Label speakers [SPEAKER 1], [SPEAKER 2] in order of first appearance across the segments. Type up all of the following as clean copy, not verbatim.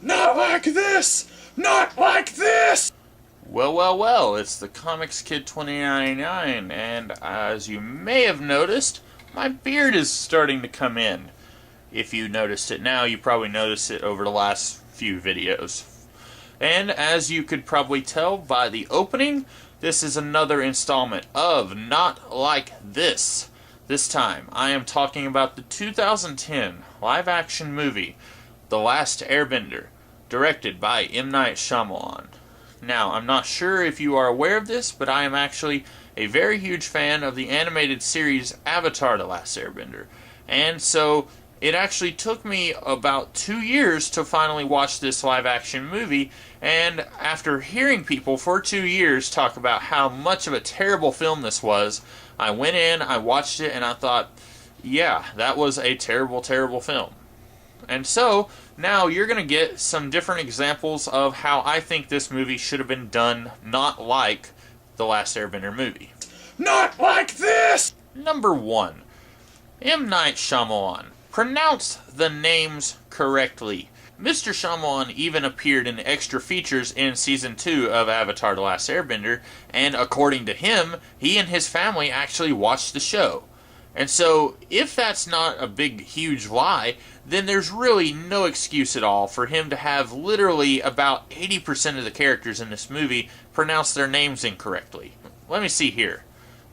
[SPEAKER 1] Not like this! Not like this!
[SPEAKER 2] Well, well, well, it's the Comics Kid 2099, and as you may have noticed, my beard is starting to come in. If you noticed it now, you probably noticed it over the last few videos. And as you could probably tell by the opening, this is another installment of Not Like This. This time, I am talking about the 2010 live-action movie, The Last Airbender, directed by M. Night Shyamalan. Now, I'm not sure if you are aware of this, but I am actually a very huge fan of the animated series Avatar: The Last Airbender. And so, it actually took me about 2 years to finally watch this live-action movie, and after hearing people for 2 years talk about how much of a terrible film this was, I went in, I watched it, and I thought, yeah, that was a terrible, terrible film. And so, now you're going to get some different examples of how I think this movie should have been done not like the Last Airbender movie.
[SPEAKER 1] Not like this!
[SPEAKER 2] Number 1. M. Night Shyamalan. Pronounce the names correctly. Mr. Shyamalan even appeared in extra features in Season 2 of Avatar: The Last Airbender, and according to him, he and his family actually watched the show. And so, if that's not a big, huge lie, then there's really no excuse at all for him to have literally about 80% of the characters in this movie pronounce their names incorrectly. Let me see here.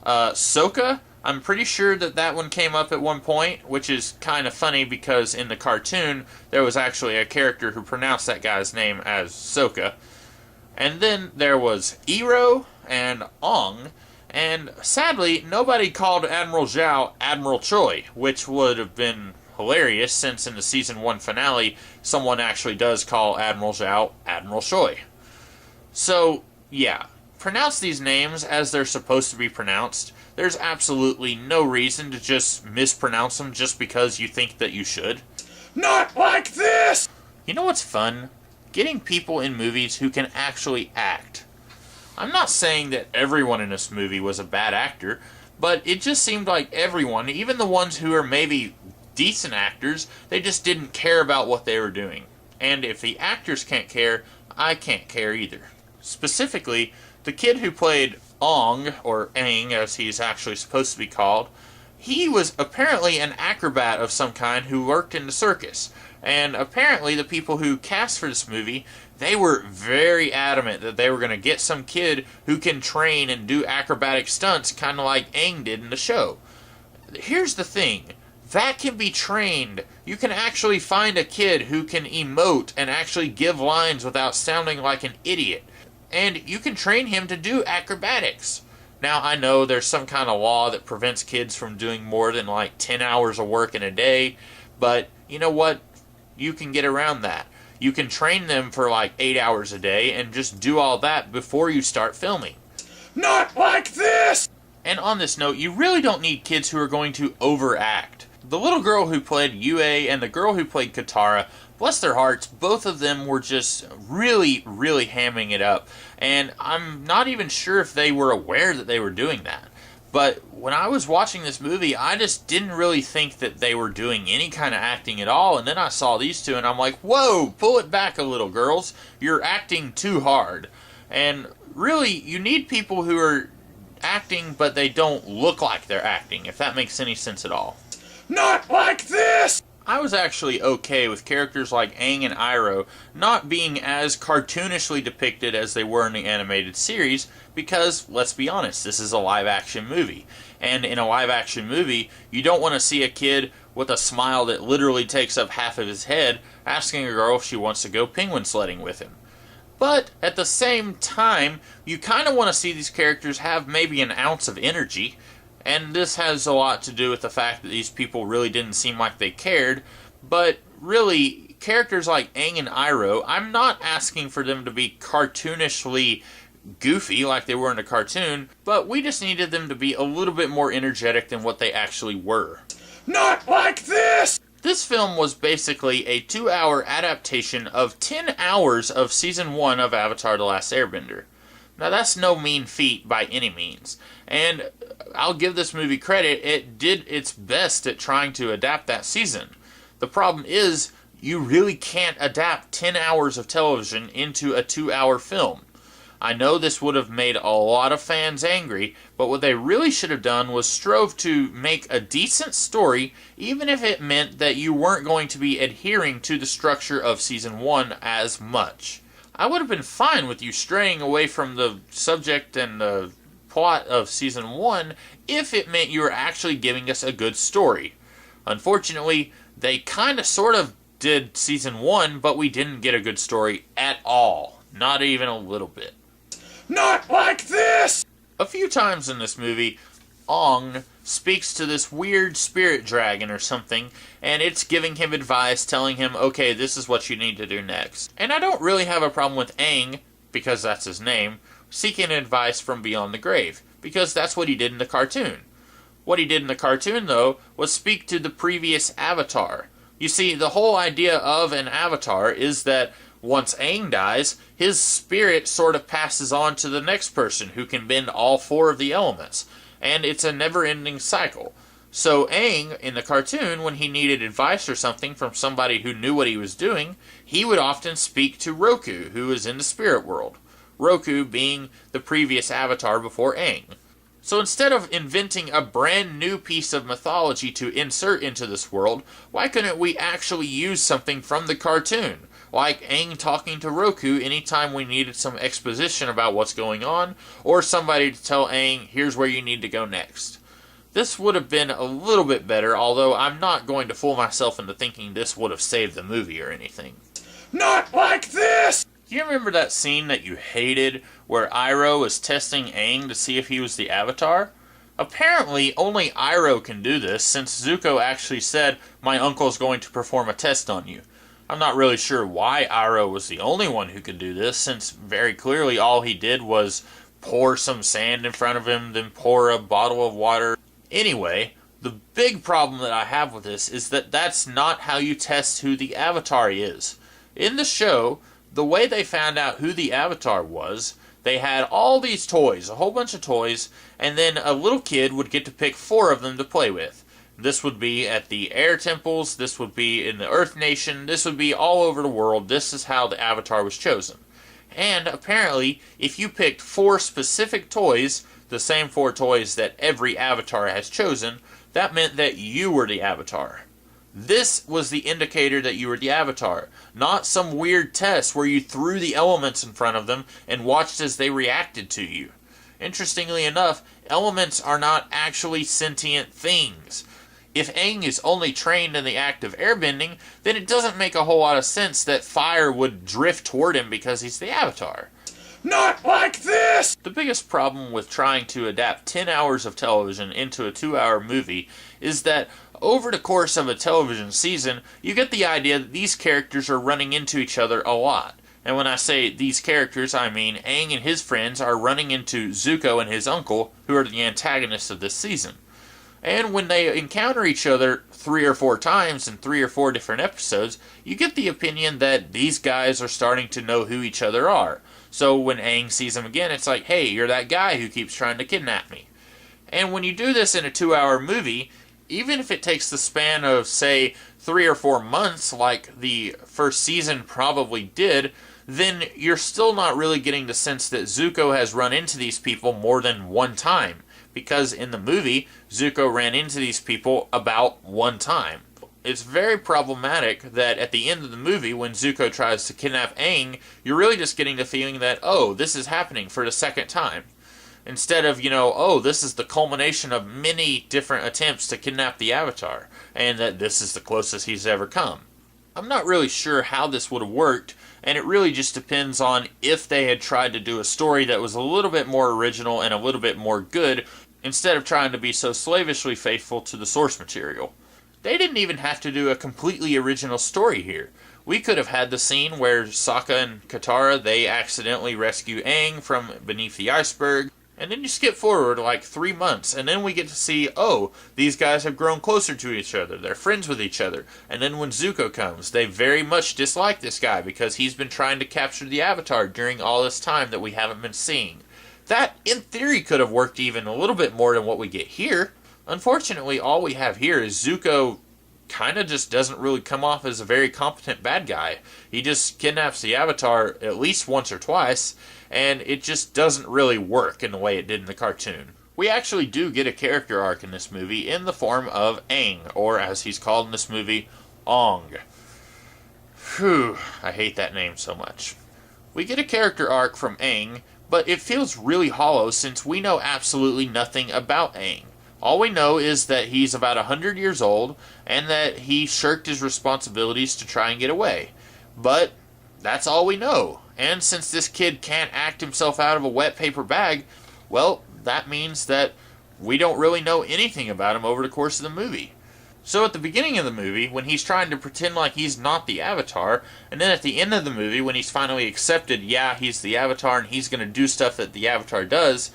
[SPEAKER 2] Sokka, I'm pretty sure that one came up at one point, which is kind of funny because in the cartoon, there was actually a character who pronounced that guy's name as Sokka. And then there was Iroh and Ong, and sadly, nobody called Admiral Zhao Admiral Choi, which would have been hilarious since in the Season 1 finale, someone actually does call Admiral Zhao Admiral Choi. So, yeah, pronounce these names as they're supposed to be pronounced. There's absolutely no reason to just mispronounce them just because you think that you should.
[SPEAKER 1] Not like this!
[SPEAKER 2] You know what's fun? Getting people in movies who can actually act. I'm not saying that everyone in this movie was a bad actor, but it just seemed like everyone, even the ones who are maybe decent actors, they just didn't care about what they were doing. And if the actors can't care, I can't care either. Specifically, the kid who played Ong, or Aang as he's actually supposed to be called, he was apparently an acrobat of some kind who worked in the circus. And apparently the people who cast for this movie, they were very adamant that they were going to get some kid who can train and do acrobatic stunts kind of like Aang did in the show. Here's the thing. That can be trained. You can actually find a kid who can emote and actually give lines without sounding like an idiot. And you can train him to do acrobatics. Now, I know there's some kind of law that prevents kids from doing more than like 10 hours of work in a day, but you know what? You can get around that. You can train them for like 8 hours a day and just do all that before you start filming.
[SPEAKER 1] Not like this!
[SPEAKER 2] And on this note, you really don't need kids who are going to overact. The little girl who played Yue and the girl who played Katara, bless their hearts, both of them were just really, really hamming it up. And I'm not even sure if they were aware that they were doing that. But when I was watching this movie, I just didn't really think that they were doing any kind of acting at all. And then I saw these two and I'm like, whoa, pull it back a little, girls. You're acting too hard. And really, you need people who are acting, but they don't look like they're acting, if that makes any sense at all.
[SPEAKER 1] Not like this!
[SPEAKER 2] I was actually okay with characters like Aang and Iroh not being as cartoonishly depicted as they were in the animated series because, let's be honest, this is a live-action movie. And in a live-action movie, you don't want to see a kid with a smile that literally takes up half of his head asking a girl if she wants to go penguin sledding with him. But at the same time, you kind of want to see these characters have maybe an ounce of energy. And this has a lot to do with the fact that these people really didn't seem like they cared. But really, characters like Aang and Iroh, I'm not asking for them to be cartoonishly goofy like they were in the cartoon, but we just needed them to be a little bit more energetic than what they actually were.
[SPEAKER 1] Not like this!
[SPEAKER 2] This film was basically a 2-hour adaptation of 10 hours of Season 1 of Avatar: The Last Airbender. Now that's no mean feat by any means, and I'll give this movie credit, it did its best at trying to adapt that season. The problem is, You really can't adapt 10 hours of television into a 2-hour film. I know this would have made a lot of fans angry, but what they really should have done was strove to make a decent story, even if it meant that you weren't going to be adhering to the structure of Season 1 as much. I would have been fine with you straying away from the subject and the plot of Season 1 if it meant you were actually giving us a good story. Unfortunately, they kind of sort of did Season 1, but we didn't get a good story at all. Not even a little bit.
[SPEAKER 1] Not like this!
[SPEAKER 2] A few times in this movie, Ong speaks to this weird spirit dragon or something, and it's giving him advice, telling him, okay, this is what you need to do next. And I don't really have a problem with Aang, because that's his name, seeking advice from beyond the grave, because that's what he did in the cartoon. What he did in the cartoon, though, was speak to the previous avatar. You see, the whole idea of an avatar is that once Aang dies, his spirit sort of passes on to the next person who can bend all 4 of the elements, and it's a never-ending cycle. So Aang, in the cartoon, when he needed advice or something from somebody who knew what he was doing, he would often speak to Roku, who is in the spirit world. Roku being the previous avatar before Aang. So instead of inventing a brand new piece of mythology to insert into this world, why couldn't we actually use something from the cartoon? Like Aang talking to Roku anytime we needed some exposition about what's going on, or somebody to tell Aang, here's where you need to go next. This would have been a little bit better, although I'm not going to fool myself into thinking this would have saved the movie or anything.
[SPEAKER 1] Not like this!
[SPEAKER 2] Do you remember that scene that you hated, where Iroh was testing Aang to see if he was the Avatar? Apparently, only Iroh can do this, since Zuko actually said, my uncle's going to perform a test on you. I'm not really sure why Iroh was the only one who could do this, since very clearly all he did was pour some sand in front of him, then pour a bottle of water. Anyway, the big problem that I have with this is that that's not how you test who the Avatar is. In the show, the way they found out who the Avatar was, they had all these toys, a whole bunch of toys, and then a little kid would get to pick 4 of them to play with. This would be at the air temples, this would be in the Earth Nation, this would be all over the world. This is how the Avatar was chosen. And apparently, if you picked 4 specific toys, the same 4 toys that every Avatar has chosen, that meant that you were the Avatar. This was the indicator that you were the Avatar, not some weird test where you threw the elements in front of them and watched as they reacted to you. Interestingly enough, elements are not actually sentient things. If Aang is only trained in the act of airbending, then it doesn't make a whole lot of sense that fire would drift toward him because he's the Avatar.
[SPEAKER 1] Not like this!
[SPEAKER 2] The biggest problem with trying to adapt 10 hours of television into a 2-hour movie is that over the course of a television season, you get the idea that these characters are running into each other a lot. And when I say these characters, I mean Aang and his friends are running into Zuko and his uncle, who are the antagonists of this season. And when they encounter each other 3 or 4 times in 3 or 4 different episodes, you get the opinion that these guys are starting to know who each other are. So when Aang sees him again, it's like, hey, you're that guy who keeps trying to kidnap me. And when you do this in a 2-hour movie, even if it takes the span of, say, 3 or 4 months, like the first season probably did, then you're still not really getting the sense that Zuko has run into these people more than 1 time. Because in the movie, Zuko ran into these people about 1 time. It's very problematic that at the end of the movie, when Zuko tries to kidnap Aang, you're really just getting the feeling that, oh, this is happening for the 2nd time. Instead of, oh, this is the culmination of many different attempts to kidnap the Avatar, and that this is the closest he's ever come. I'm not really sure how this would have worked, and it really just depends on if they had tried to do a story that was a little bit more original and a little bit more good, instead of trying to be so slavishly faithful to the source material. They didn't even have to do a completely original story here. We could have had the scene where Sokka and Katara, they accidentally rescue Aang from beneath the iceberg, and then you skip forward like 3 months, and then we get to see, oh, these guys have grown closer to each other, they're friends with each other, and then when Zuko comes, they very much dislike this guy because he's been trying to capture the Avatar during all this time that we haven't been seeing. That, in theory, could have worked even a little bit more than what we get here. Unfortunately, all we have here is Zuko kind of just doesn't really come off as a very competent bad guy. He just kidnaps the Avatar at least once or twice, and it just doesn't really work in the way it did in the cartoon. We actually do get a character arc in this movie in the form of Aang, or as he's called in this movie, Ong. Whew, I hate that name so much. We get a character arc from Aang, but it feels really hollow since we know absolutely nothing about Aang. All we know is that he's about 100 years old, and that he shirked his responsibilities to try and get away. But that's all we know. And since this kid can't act himself out of a wet paper bag, well, that means that we don't really know anything about him over the course of the movie. So at the beginning of the movie, when he's trying to pretend like he's not the Avatar, and then at the end of the movie, when he's finally accepted, yeah, he's the Avatar and he's going to do stuff that the Avatar does,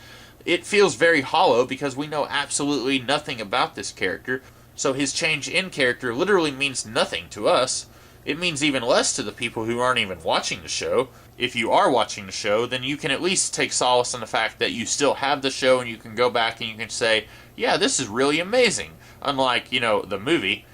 [SPEAKER 2] it feels very hollow because we know absolutely nothing about this character, so his change in character literally means nothing to us. It means even less to the people who aren't even watching the show. If you are watching the show, then you can at least take solace in the fact that you still have the show and you can go back and you can say, yeah, this is really amazing, unlike, the movie.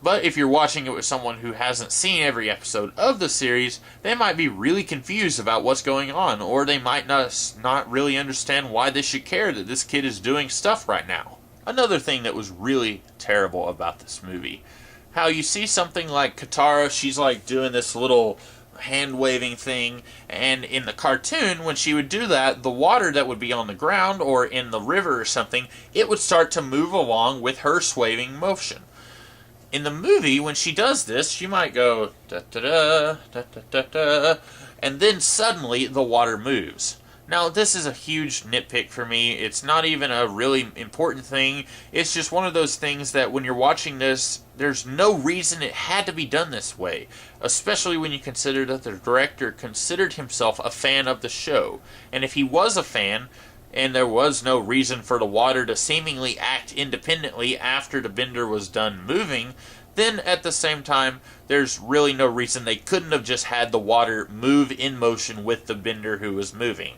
[SPEAKER 2] But if you're watching it with someone who hasn't seen every episode of the series, they might be really confused about what's going on, or they might not really understand why they should care that this kid is doing stuff right now. Another thing that was really terrible about this movie, how you see something like Katara, she's like doing this little hand-waving thing, and in the cartoon, when she would do that, the water that would be on the ground or in the river or something, it would start to move along with her swaying motion. In the movie, when she does this, she might go da-da-da, da-da-da-da, and then suddenly the water moves. Now, this is a huge nitpick for me. It's not even a really important thing. It's just one of those things that when you're watching this, there's no reason it had to be done this way, especially when you consider that the director considered himself a fan of the show. And if he was a fan, and there was no reason for the water to seemingly act independently after the bender was done moving, then at the same time, there's really no reason they couldn't have just had the water move in motion with the bender who was moving.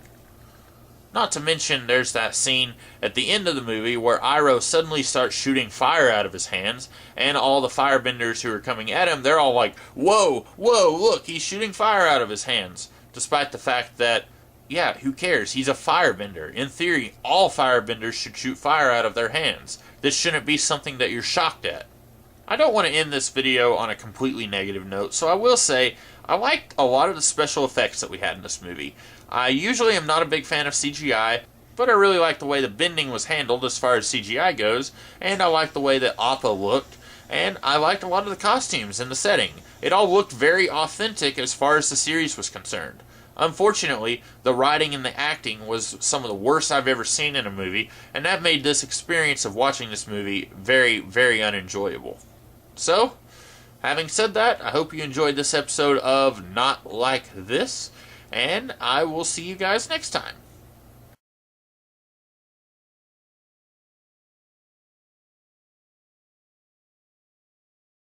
[SPEAKER 2] Not to mention, there's that scene at the end of the movie where Iroh suddenly starts shooting fire out of his hands, and all the firebenders who are coming at him, they're all like, whoa, look, he's shooting fire out of his hands. Despite the fact that, yeah, who cares? He's a firebender. In theory, all firebenders should shoot fire out of their hands. This shouldn't be something that you're shocked at. I don't want to end this video on a completely negative note, so I will say I liked a lot of the special effects that we had in this movie. I usually am not a big fan of CGI, but I really like the way the bending was handled as far as CGI goes, and I like the way that Appa looked, and I liked a lot of the costumes and the setting. It all looked very authentic as far as the series was concerned. Unfortunately, the writing and the acting was some of the worst I've ever seen in a movie, and that made this experience of watching this movie very, very unenjoyable. So, having said that, I hope you enjoyed this episode of Not Like This, and I will see you guys next time.